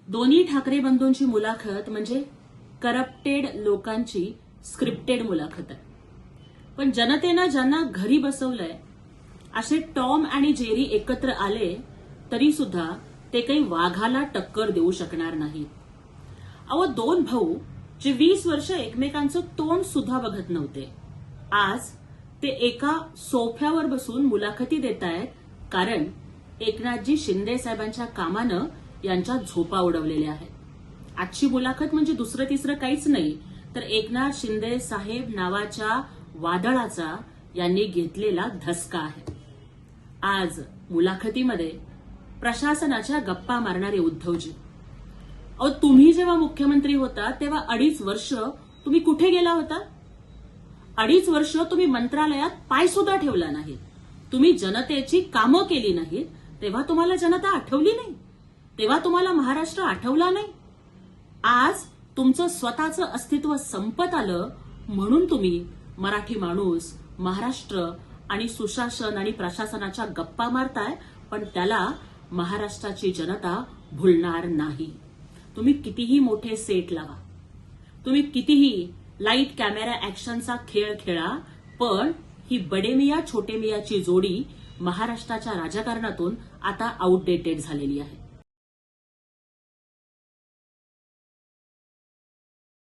दोन्ही ठाकरे बंधूंची मुलाखत म्हणजे करप्टेड लोकांची स्क्रिप्टेड मुलाखत आहे. पण जनतेनं ज्यांना घरी बसवलंय असे टॉम आणि जेरी एकत्र आले तरी सुद्धा ते काही वाघाला टक्कर देऊ शकणार नाही. अहो, दोन भाऊ जे 20 वर्ष एकमेकांचं तोंड सुद्धा बघत नव्हते, आज ते एका सोफ्यावर बसून मुलाखती देत आहेत, कारण एकनाथजी शिंदे साहेबांच्या कामानं यांच्या झोपा उडवलेल्या आहेत. आजची मुलाखत म्हणजे दुसरं तिसरं काहीच नाही, तर एकनाथ शिंदे साहेब नावाच्या वादळाचा यांनी घेतलेला धसका आहे. आज मुलाखतीमध्ये प्रशासनाच्या गप्पा मारणारे उद्धवजी. अहो, तुम्ही जेव्हा मुख्यमंत्री होता तेव्हा 2.5 वर्ष तुम्ही कुठे गेला होता? 2.5 वर्ष तुम्ही मंत्रालयात पाय सुद्धा ठेवला नाही. तुम्ही जनतेची कामं केली नाहीत, तेव्हा तुम्हाला जनता आठवली नाही, तेव्हा तुम्हाला महाराष्ट्र आठवला नाही. आज तुमचं स्वतःचं अस्तित्व संपत आलं म्हणून तुम्ही मराठी माणूस, महाराष्ट्र आणि सुशासन आणि प्रशासनाच्या गप्पा मारताय, पण त्याला महाराष्ट्राची जनता भुलणार नाही. तुम्ही कितीही मोठे सेट लावा, तुम्ही कितीही लाईट कॅमेरा ऍक्शनचा खेळ खेळा, पण ही बडे मिया छोटे मियाची जोडी महाराष्ट्राच्या राजकारणातून आता आउटडेटेड झालेली आहे.